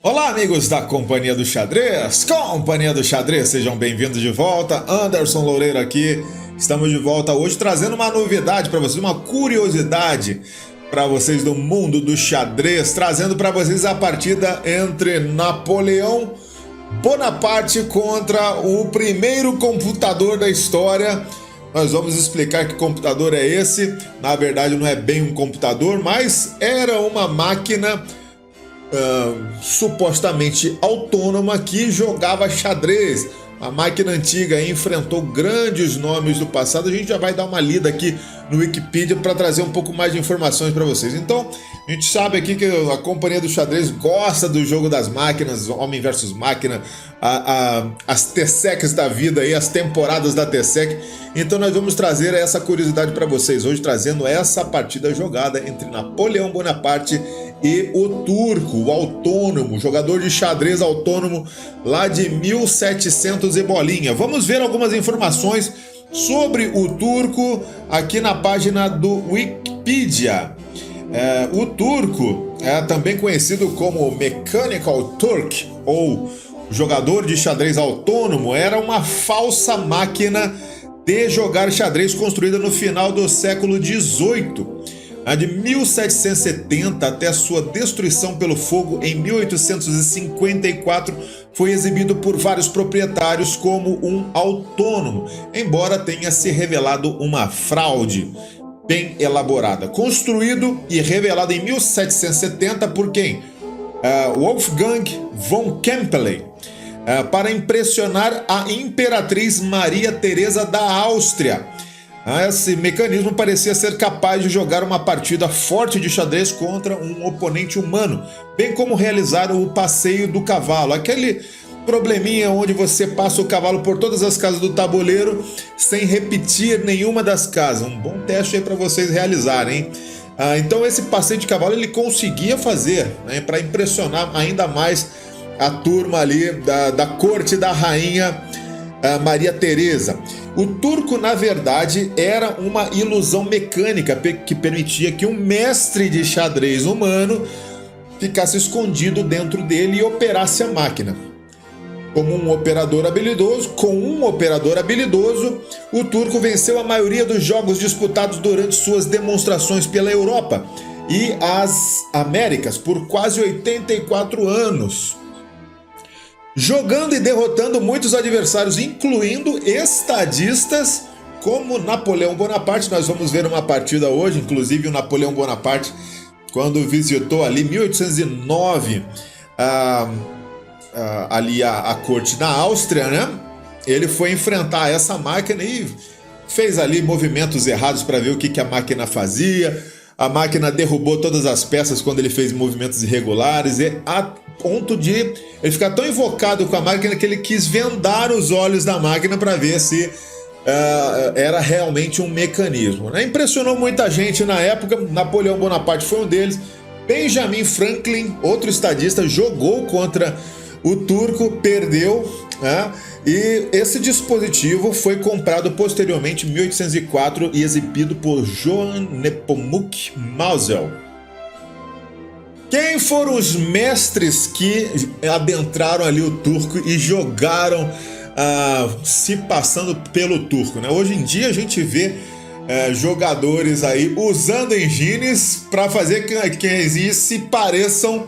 Olá, amigos da Companhia do Xadrez, sejam bem-vindos de volta. Anderson Loureiro aqui, estamos de volta hoje trazendo uma novidade para vocês, uma curiosidade para vocês do mundo do xadrez, trazendo para vocês a partida entre Napoleão Bonaparte contra o primeiro computador da história. Nós vamos explicar que computador é esse. Na verdade não é bem um computador, mas era uma máquina supostamente autônoma que jogava xadrez. A máquina antiga enfrentou grandes nomes do passado. A gente já vai dar uma lida aqui no Wikipedia para trazer um pouco mais de informações para vocês. Então, a gente sabe aqui que a Companhia do Xadrez gosta do jogo das máquinas, homem versus máquina, as TSECs da vida aí, as temporadas da TSEC. Então nós vamos trazer essa curiosidade para vocês hoje, trazendo essa partida jogada entre Napoleão Bonaparte e o turco, o autônomo, jogador de xadrez autônomo lá de 1700 e bolinha. Vamos ver algumas informações sobre o turco aqui na página do Wikipedia. O turco é também conhecido como Mechanical Turk, ou jogador de xadrez autônomo, era uma falsa máquina de jogar xadrez construída no final do século XVIII. De 1770 até sua destruição pelo fogo em 1854, foi exibido por vários proprietários como um autônomo, embora tenha se revelado uma fraude bem elaborada. Construído e revelado em 1770 por quem? Wolfgang von Kempelen, para impressionar a Imperatriz Maria Teresa da Áustria. Esse mecanismo parecia ser capaz de jogar uma partida forte de xadrez contra um oponente humano, bem como realizar o passeio do cavalo, aquele probleminha onde você passa o cavalo por todas as casas do tabuleiro sem repetir nenhuma das casas. Um bom teste aí para vocês realizarem, hein? Então esse passeio de cavalo ele conseguia fazer, né, para impressionar ainda mais a turma ali da corte da rainha Maria Teresa. O turco, na verdade, era uma ilusão mecânica que permitia que um mestre de xadrez humano ficasse escondido dentro dele e operasse a máquina. Com um operador habilidoso, o turco venceu a maioria dos jogos disputados durante suas demonstrações pela Europa e as Américas por quase 84 anos. Jogando e derrotando muitos adversários, incluindo estadistas como Napoleão Bonaparte. Nós vamos ver uma partida hoje, inclusive o Napoleão Bonaparte, quando visitou ali 1809 ali a corte da Áustria, né? Ele foi enfrentar essa máquina e fez ali movimentos errados para ver o que a máquina fazia. A máquina derrubou todas as peças quando ele fez movimentos irregulares, e a ponto de ele ficar tão invocado com a máquina que ele quis vendar os olhos da máquina para ver se era realmente um mecanismo, né? Impressionou muita gente na época. Napoleão Bonaparte foi um deles. Benjamin Franklin, outro estadista, jogou contra o turco, perdeu, né? E esse dispositivo foi comprado posteriormente em 1804 e exibido por Johann Nepomuk Mausel. Quem foram os mestres que adentraram ali o turco e jogaram se passando pelo turco, né? Hoje em dia a gente vê jogadores aí usando engines para fazer que as engines se pareçam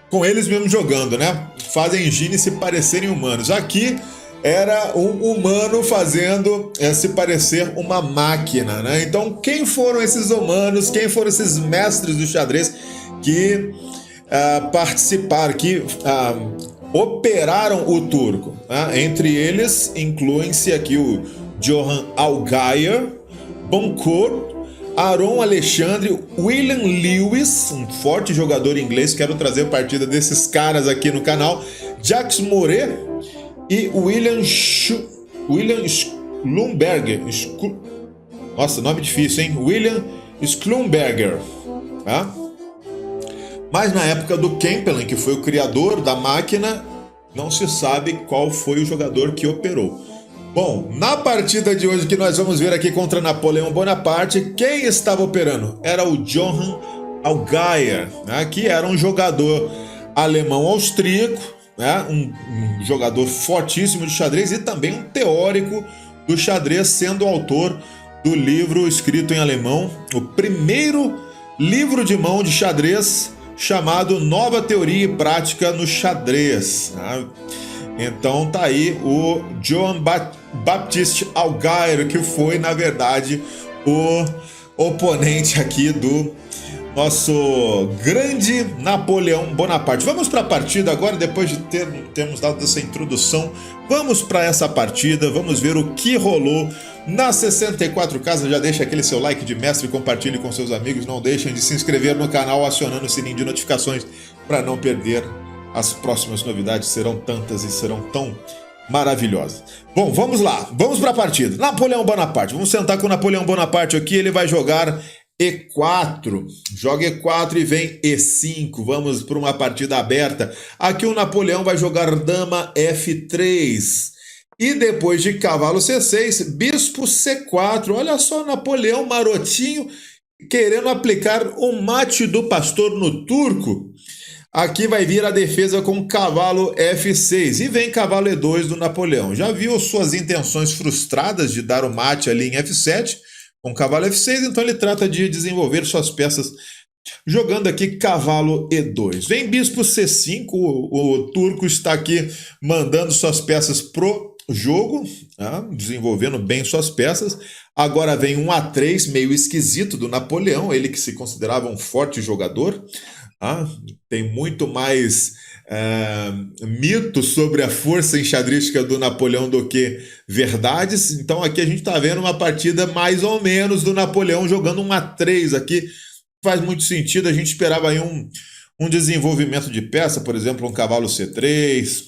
com eles mesmos jogando, né? Fazem engines se parecerem humanos. Aqui era um humano fazendo se parecer uma máquina, né? Então, quem foram esses humanos? Quem foram esses mestres do xadrez que participaram, que operaram o turco, né? Entre eles, incluem-se aqui o Johann Allgaier, Boncourt, Aron Alexandre, William Lewis, um forte jogador inglês. Quero trazer a partida desses caras aqui no canal. Jacques Moret e William Schlumberger. Nossa, nome difícil, hein? William Schlumberger. Tá? Mas na época do Kempelen, que foi o criador da máquina, não se sabe qual foi o jogador que operou. Bom, na partida de hoje que nós vamos ver aqui contra Napoleão Bonaparte, quem estava operando? Era o Johann Allgaier, né, que era um jogador alemão-austríaco, né? Um jogador fortíssimo de xadrez e também um teórico do xadrez, sendo autor do livro escrito em alemão, o primeiro livro de mão de xadrez, chamado Nova Teoria e Prática no Xadrez. Né? Então tá aí o Johann Baptist Allgaier, que foi, na verdade, o oponente aqui do nosso grande Napoleão Bonaparte. Vamos para a partida agora, depois de termos dado essa introdução. Vamos para essa partida, vamos ver o que rolou na 64 Casas. Já deixa aquele seu like de mestre, compartilhe com seus amigos. Não deixem de se inscrever no canal, acionando o sininho de notificações para não perder as próximas novidades. Serão tantas e serão tão maravilhosas. Bom, vamos lá, vamos para a partida. Napoleão Bonaparte, vamos sentar com o Napoleão Bonaparte aqui. Ele vai jogar E4, joga E4 e vem E5, vamos para uma partida aberta. Aqui o Napoleão vai jogar dama F3 e depois de cavalo C6, bispo C4. Olha só, Napoleão marotinho querendo aplicar o mate do pastor no turco. Aqui vai vir a defesa com cavalo F6 e vem cavalo E2 do Napoleão. Já viu suas intenções frustradas de dar o mate ali em F7? Com cavalo F6, então ele trata de desenvolver suas peças jogando aqui cavalo E2. Vem bispo C5, o turco está aqui mandando suas peças pro jogo, tá? Desenvolvendo bem suas peças. Agora vem um A3 meio esquisito do Napoleão, ele que se considerava um forte jogador. Tá? Tem muito mais mitos sobre a força enxadrística do Napoleão do que verdades. Então aqui a gente está vendo uma partida mais ou menos do Napoleão jogando um A3 aqui. Faz muito sentido, a gente esperava aí um desenvolvimento de peça, por exemplo, um cavalo C3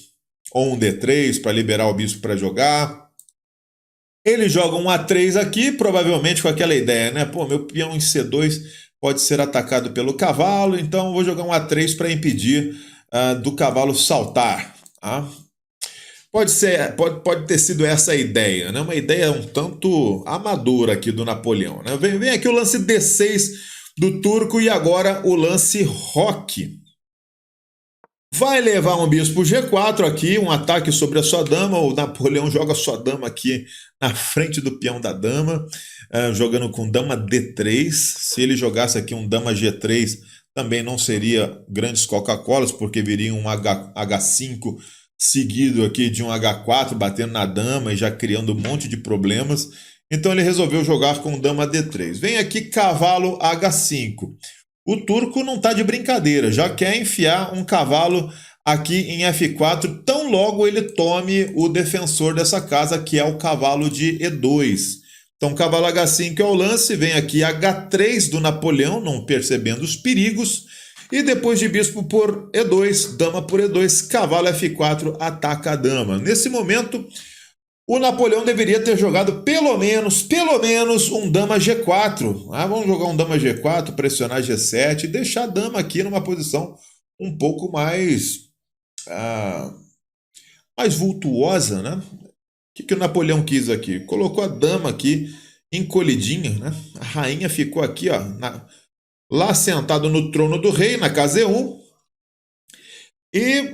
ou um D3 para liberar o bispo para jogar. Ele joga um A3 aqui, provavelmente com aquela ideia, né? Pô, meu peão em C2 pode ser atacado pelo cavalo, então eu vou jogar um A3 para impedir do cavalo saltar. Tá? Pode ter sido essa a ideia, né? Uma ideia um tanto amadora aqui do Napoleão. Né? Vem aqui o lance D6 do turco e agora o lance roque. Vai levar um bispo G4 aqui, um ataque sobre a sua dama. O Napoleão joga sua dama aqui na frente do peão da dama, jogando com dama D3. Se ele jogasse aqui um dama G3, também não seria grandes Coca-Colas, porque viria um H5 seguido aqui de um H4, batendo na dama e já criando um monte de problemas. Então ele resolveu jogar com dama D3. Vem aqui cavalo H5. O turco não está de brincadeira, já quer enfiar um cavalo aqui em F4, tão logo ele tome o defensor dessa casa, que é o cavalo de E2. Então cavalo H5 é o lance, vem aqui H3 do Napoleão, não percebendo os perigos, e depois de bispo por E2, dama por E2, cavalo F4 ataca a dama. Nesse momento, o Napoleão deveria ter jogado pelo menos um dama G4. Vamos jogar um dama G4, pressionar G7 e deixar a dama aqui numa posição um pouco mais vultuosa, né? O que o Napoleão quis aqui? Colocou a dama aqui encolhidinha, né? A rainha ficou aqui, ó, lá sentado no trono do rei, na casa E1,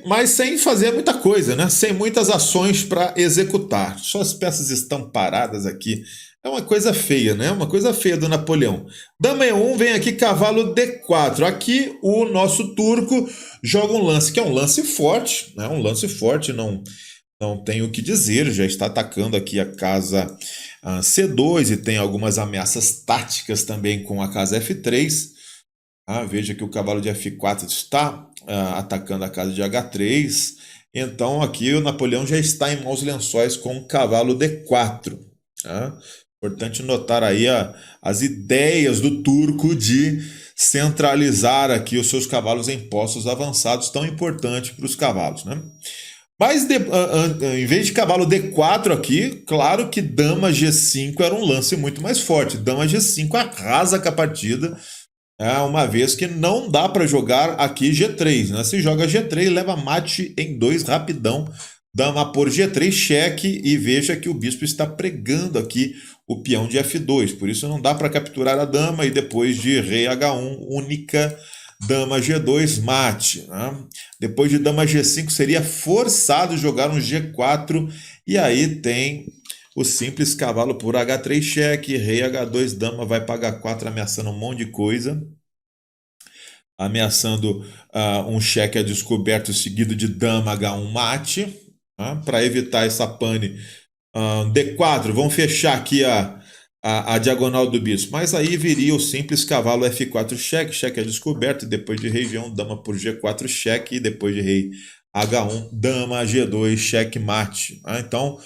mas sem fazer muita coisa, né? Sem muitas ações para executar. Suas peças estão paradas aqui. É uma coisa feia, né? Uma coisa feia do Napoleão. Dama E1, vem aqui cavalo D4. Aqui o nosso turco joga um lance, que é um lance forte, né? Um lance forte, não tem o que dizer, já está atacando aqui a casa C2 e tem algumas ameaças táticas também com a casa F3. Veja que o cavalo de F4 está atacando a casa de H3. Então aqui o Napoleão já está em maus lençóis com o cavalo D4. Importante notar aí as ideias do turco de centralizar aqui os seus cavalos em postos avançados, tão importante para os cavalos, né? Mas em vez de cavalo D4 aqui, claro que dama G5 era um lance muito mais forte. Dama G5 arrasa com a partida, uma vez que não dá para jogar aqui G3. Né? Se joga G3, leva mate em 2 rapidão. Dama por G3, cheque, e veja que o bispo está pregando aqui o peão de F2. Por isso não dá para capturar a dama, e depois de rei H1, única dama G2, mate. Né? Depois de dama G5, seria forçado jogar um G4. E aí tem o simples cavalo por H3 cheque, rei H2, dama vai para H4, ameaçando um monte de coisa. Ameaçando um cheque a descoberto seguido de dama H1 mate. Para evitar essa pane, D4, vamos fechar aqui a diagonal do bispo. Mas aí viria o simples cavalo F4 cheque, cheque a descoberto, e depois de rei G1, dama por G4 cheque, e depois de rei H1, dama G2 cheque mate. Então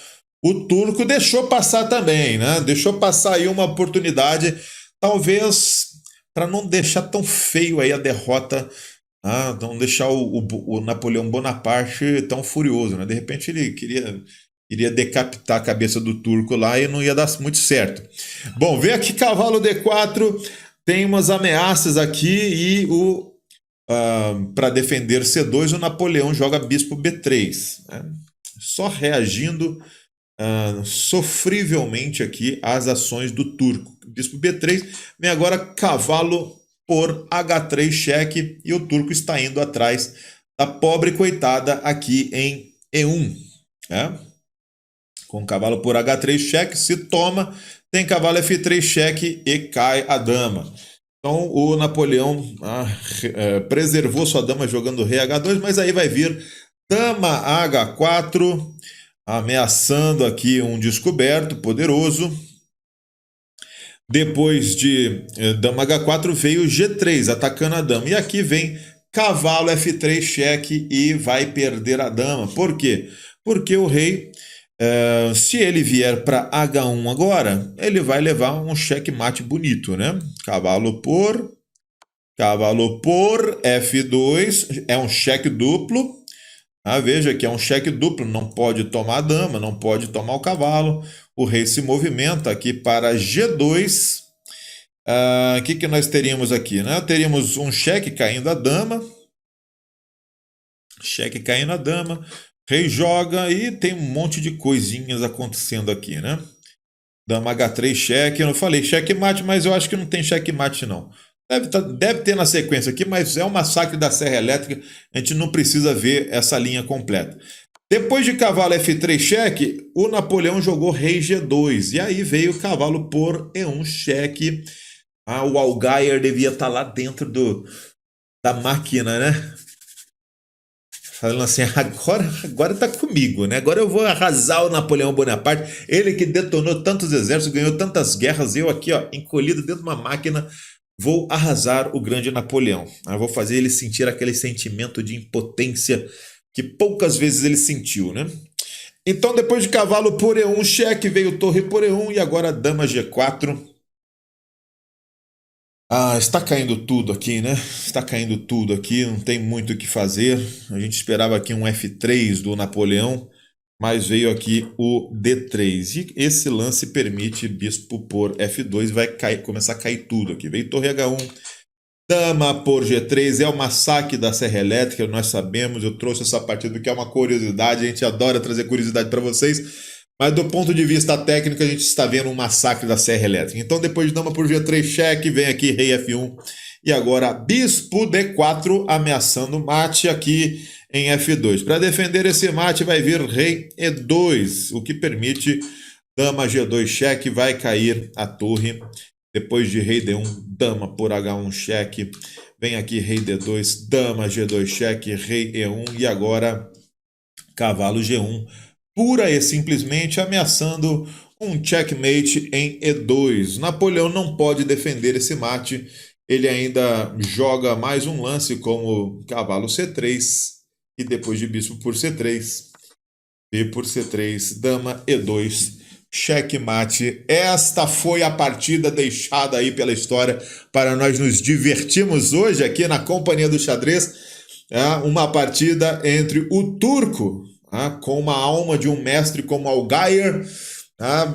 o turco deixou passar também, né? Deixou passar aí uma oportunidade, talvez para não deixar tão feio aí a derrota, não deixar o Napoleão Bonaparte tão furioso, né? De repente ele iria decapitar a cabeça do turco lá e não ia dar muito certo. Bom, vem aqui cavalo D4, tem umas ameaças aqui e para defender C2 o Napoleão joga bispo B3, né? Só reagindo sofrivelmente aqui às ações do turco. Bispo B3, vem agora cavalo por H3 cheque e o turco está indo atrás da pobre coitada aqui em E1, né? Com cavalo por H3 cheque, se toma, tem cavalo F3 cheque e cai a dama. Então o Napoleão preservou sua dama jogando rei H2, mas aí vai vir dama H4, ameaçando aqui um descoberto poderoso. Depois de dama H4 veio G3, atacando a dama. E aqui vem cavalo F3 cheque e vai perder a dama. Por quê? Porque o rei, se ele vier para H1 agora, ele vai levar um cheque-mate bonito, né? Cavalo por F2, é um cheque duplo. Veja que é um cheque duplo, não pode tomar a dama, não pode tomar o cavalo. O rei se movimenta aqui para G2. O que nós teríamos aqui, né? Teríamos um cheque caindo a dama. Cheque caindo a dama. Rei joga e tem um monte de coisinhas acontecendo aqui, né? Dama H3 cheque. Eu não falei cheque-mate, mas eu acho que não tem cheque-mate, não. Deve ter na sequência aqui, mas é um massacre da Serra Elétrica. A gente não precisa ver essa linha completa. Depois de cavalo F3 cheque, o Napoleão jogou rei G2. E aí veio o cavalo por E1 cheque. O Allgaier devia estar lá dentro da máquina, né? Falando assim, agora tá comigo, né? Agora eu vou arrasar o Napoleão Bonaparte. Ele que detonou tantos exércitos, ganhou tantas guerras. Eu aqui, encolhido dentro de uma máquina, vou arrasar o grande Napoleão. Eu vou fazer ele sentir aquele sentimento de impotência que poucas vezes ele sentiu, né? Então, depois de cavalo por E1 cheque, veio torre por E1 e agora dama G4. Está caindo tudo aqui, né? Está caindo tudo aqui, não tem muito o que fazer. A gente esperava aqui um F3 do Napoleão, mas veio aqui o D3. E esse lance permite bispo por F2, vai começar a cair tudo aqui. Veio torre H1, dama por G3, é o massacre da Serra Elétrica, nós sabemos, eu trouxe essa partida porque é uma curiosidade, a gente adora trazer curiosidade para vocês, mas do ponto de vista técnico a gente está vendo um massacre da Serra Elétrica. Então depois de dama por G3 cheque, vem aqui rei F1 e agora bispo D4 ameaçando mate aqui em F2. Para defender esse mate vai vir rei E2, o que permite dama G2 cheque, vai cair a torre. Depois de rei D1, dama por H1 cheque, vem aqui rei D2, dama G2 cheque, rei E1 e agora cavalo G1, pura e simplesmente ameaçando um checkmate em E2. Napoleão não pode defender esse mate, ele ainda joga mais um lance como cavalo C3 e depois de bispo por C3, B por C3, dama E2, checkmate. Esta foi a partida deixada aí pela história para nós nos divertirmos hoje aqui na Companhia do Xadrez. Uma partida entre o turco, com uma alma de um mestre como Allgaier,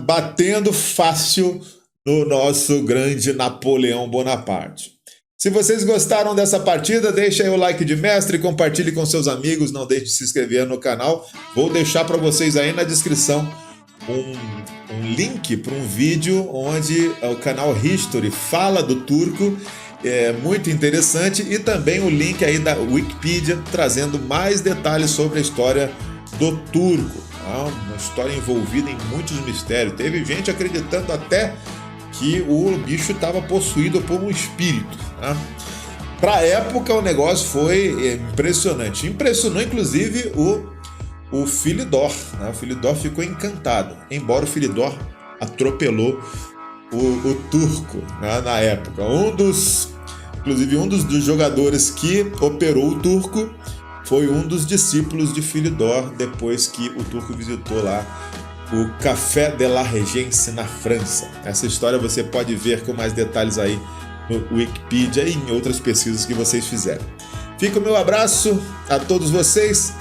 batendo fácil no nosso grande Napoleão Bonaparte. Se vocês gostaram dessa partida, deixa aí o like de mestre, compartilhe com seus amigos, não deixe de se inscrever no canal. Vou deixar para vocês aí na descrição um link para um vídeo onde o canal History fala do turco muito interessante, e também o link aí da Wikipedia trazendo mais detalhes sobre a história do turco. Uma história envolvida em muitos mistérios. Teve gente acreditando até que o bicho estava possuído por um espírito. Tá? Para a época o negócio foi impressionante. Impressionou inclusive o Philidor. Né? O Philidor ficou encantado, embora o Philidor atropelou o turco, né, na época. Inclusive um dos jogadores que operou o turco foi um dos discípulos de Philidor, depois que o turco visitou lá o Café de la Régence na França. Essa história você pode ver com mais detalhes aí no Wikipedia e em outras pesquisas que vocês fizeram. Fica o meu abraço a todos vocês.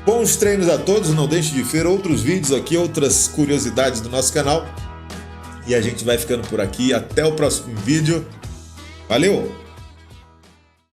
Bons treinos a todos. Não deixe de ver outros vídeos aqui, outras curiosidades do nosso canal. E a gente vai ficando por aqui. Até o próximo vídeo. Valeu!